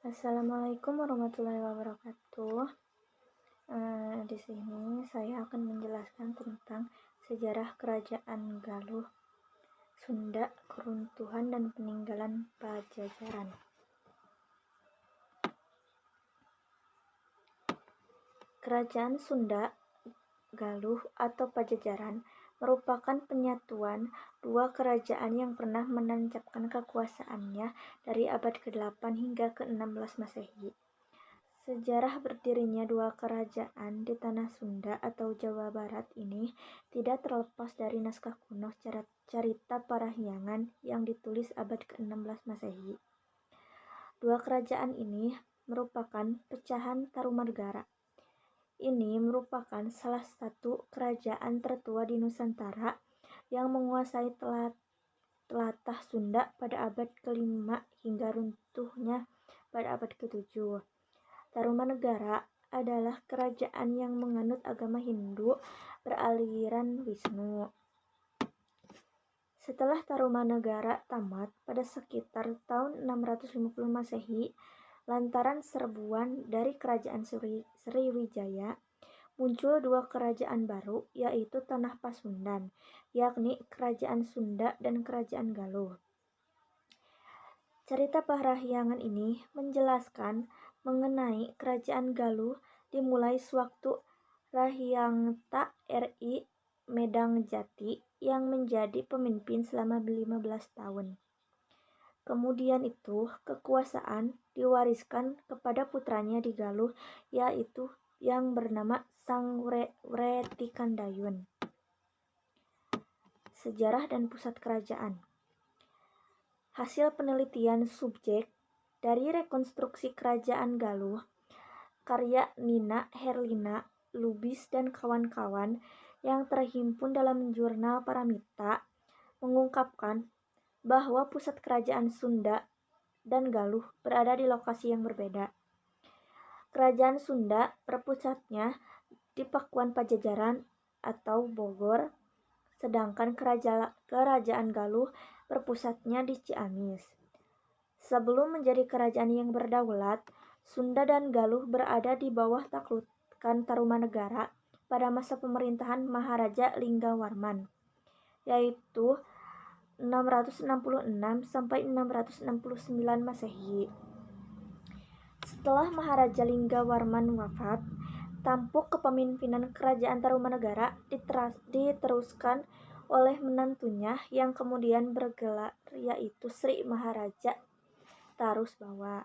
Assalamualaikum warahmatullahi wabarakatuh. Di sini saya akan menjelaskan tentang sejarah Kerajaan Galuh, Sunda, keruntuhan dan peninggalan Pajajaran. Kerajaan Sunda, Galuh atau Pajajaran merupakan penyatuan dua kerajaan yang pernah menancapkan kekuasaannya dari abad ke-8 hingga ke-16 Masehi. Sejarah berdirinya dua kerajaan di tanah Sunda atau Jawa Barat ini tidak terlepas dari naskah kuno Carita Parahyangan yang ditulis abad ke-16 Masehi. Dua kerajaan ini merupakan pecahan Tarumanegara. Ini merupakan salah satu kerajaan tertua di Nusantara yang menguasai telatah Sunda pada abad ke-5 hingga runtuhnya pada abad ke-7. Tarumanegara adalah kerajaan yang menganut agama Hindu beraliran Wisnu. Setelah Tarumanegara tamat pada sekitar tahun 650 Masehi, lantaran serbuan dari kerajaan Sriwijaya, muncul dua kerajaan baru, yaitu Tanah Pasundan, yakni Kerajaan Sunda dan Kerajaan Galuh. Carita Parahyangan ini menjelaskan mengenai Kerajaan Galuh dimulai sewaktu Rahyangta Ri Medangjati yang menjadi pemimpin selama 15 tahun. Kemudian itu kekuasaan diwariskan kepada putranya di Galuh, yaitu yang bernama Sang Wretikandayun. Sejarah dan pusat kerajaan. Hasil penelitian subjek dari rekonstruksi Kerajaan Galuh, karya Nina Herlina Lubis dan kawan-kawan yang terhimpun dalam jurnal Paramita, mengungkapkan bahwa pusat kerajaan Sunda dan Galuh berada di lokasi yang berbeda. Kerajaan Sunda berpusatnya di Pakuan Pajajaran atau Bogor, sedangkan Kerajaan Galuh berpusatnya di Ciamis. Sebelum menjadi kerajaan yang berdaulat, Sunda dan Galuh berada di bawah taklukan Tarumanegara pada masa pemerintahan Maharaja Linggawarman, yaitu 666 sampai 669 Masehi. Setelah Maharaja Linggawarman wafat, tampuk kepemimpinan kerajaan Tarumanegara diteruskan oleh menantunya yang kemudian bergelar yaitu Sri Maharaja Tarusbawa.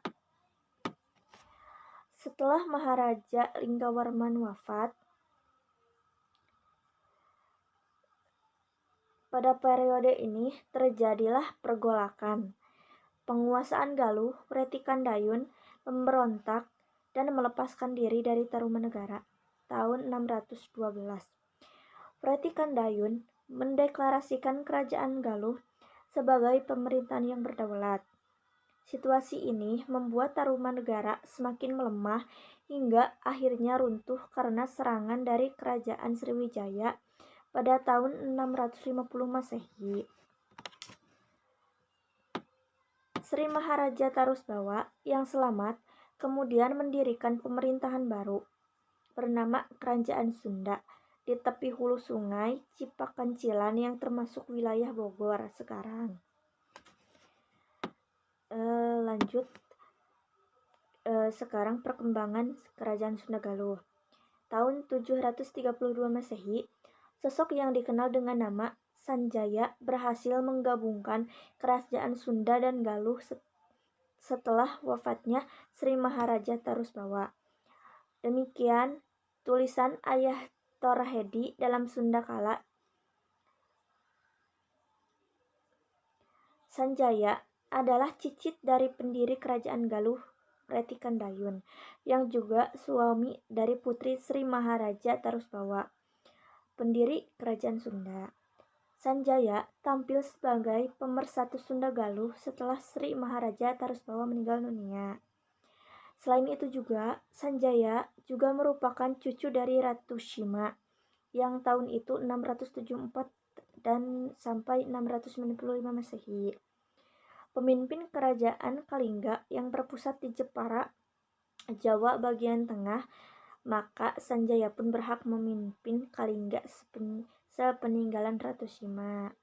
Setelah Maharaja Linggawarman wafat, pada periode ini terjadilah pergolakan. Penguasaan Galuh, Wretikandayun memberontak dan melepaskan diri dari Tarumanegara tahun 612. Wretikandayun mendeklarasikan kerajaan Galuh sebagai pemerintahan yang berdaulat. Situasi ini membuat Tarumanegara semakin melemah hingga akhirnya runtuh karena serangan dari kerajaan Sriwijaya pada tahun 650 Masehi. Sri Maharaja Tarusbawa yang selamat kemudian mendirikan pemerintahan baru bernama Kerajaan Sunda di tepi hulu sungai Cipakancilan yang termasuk wilayah Bogor sekarang. Sekarang perkembangan Kerajaan Sunda Galuh. Tahun 732 Masehi, sosok yang dikenal dengan nama Sanjaya berhasil menggabungkan Kerajaan Sunda dan Galuh setelah wafatnya Sri Maharaja Tarusbawa. Demikian tulisan Ayah Torahedi dalam Sunda Kala. Sanjaya adalah cicit dari pendiri Kerajaan Galuh, Wretikandayun, yang juga suami dari putri Sri Maharaja Tarusbawa, pendiri Kerajaan Sunda. Sanjaya tampil sebagai pemersatu Sunda Galuh setelah Sri Maharaja Tarusbawa meninggal dunia. Selain itu juga, Sanjaya juga merupakan cucu dari Ratu Shima yang tahun itu 674 dan sampai 695 Masehi. pemimpin kerajaan Kalingga yang berpusat di Jepara, Jawa bagian tengah, maka Sanjaya pun berhak memimpin Kalingga sepeninggalan Ratu Sima.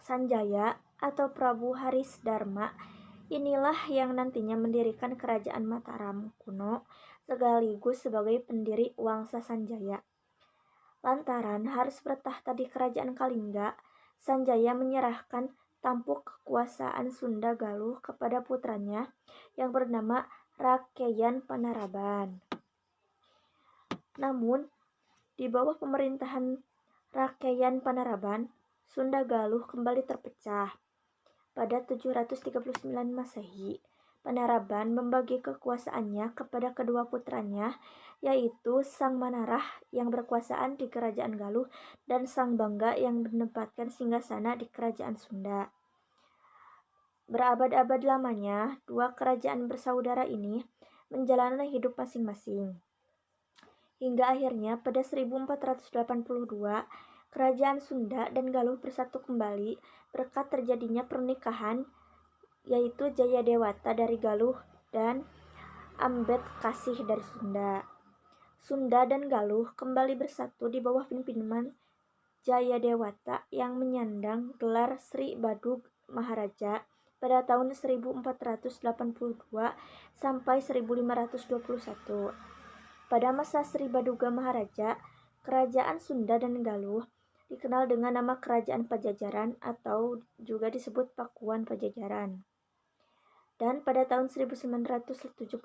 Sanjaya atau Prabu Harisdharma inilah yang nantinya mendirikan kerajaan Mataram kuno sekaligus sebagai pendiri Wangsa Sanjaya. Lantaran harus bertahta di kerajaan Kalingga, Sanjaya menyerahkan tampuk kekuasaan Sunda Galuh kepada putranya yang bernama Rakeyan Panaraban. Namun, di bawah pemerintahan Rakeyan Panaraban, Sunda Galuh kembali terpecah. Pada 739 Masehi, Panaraban membagi kekuasaannya kepada kedua putranya, yaitu Sang Manarah yang berkuasaan di kerajaan Galuh dan Sang Bangga yang menempatkan singgasana di kerajaan Sunda. Berabad-abad lamanya, dua kerajaan bersaudara ini menjalani hidup masing-masing. Hingga akhirnya pada 1482, kerajaan Sunda dan Galuh bersatu kembali berkat terjadinya pernikahan, yaitu Jayadewata dari Galuh dan Ambetkasih dari Sunda. Sunda dan Galuh kembali bersatu di bawah pimpinan Jayadewata yang menyandang gelar Sri Badug Maharaja pada tahun 1482 sampai 1521. Pada masa Sri Baduga Maharaja, kerajaan Sunda dan Galuh dikenal dengan nama Kerajaan Pajajaran atau juga disebut Pakuan Pajajaran. Dan pada tahun 1979,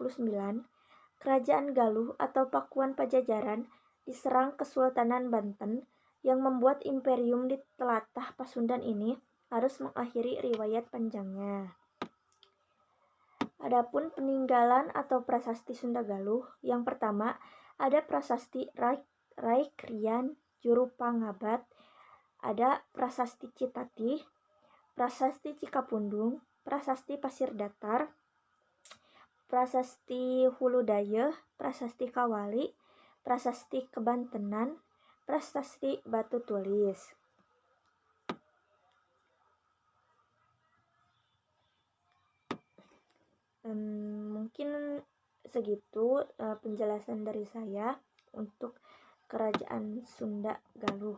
Kerajaan Galuh atau Pakuan Pajajaran diserang Kesultanan Banten yang membuat imperium di telatah Pasundan ini harus mengakhiri riwayat panjangnya. Adapun peninggalan atau prasasti Sunda Galuh, yang pertama ada prasasti Raikrian Juru Pangabat, ada prasasti Citati, prasasti Cikapundung, prasasti Pasir Datar, prasasti Hulu Dayeuh, prasasti Kawali, prasasti Kebantenan, prasasti Batu Tulis. Mungkin segitu penjelasan dari saya untuk kerajaan Sunda Galuh.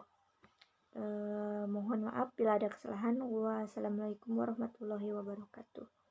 Mohon maaf bila ada kesalahan. Wassalamualaikum warahmatullahi wabarakatuh.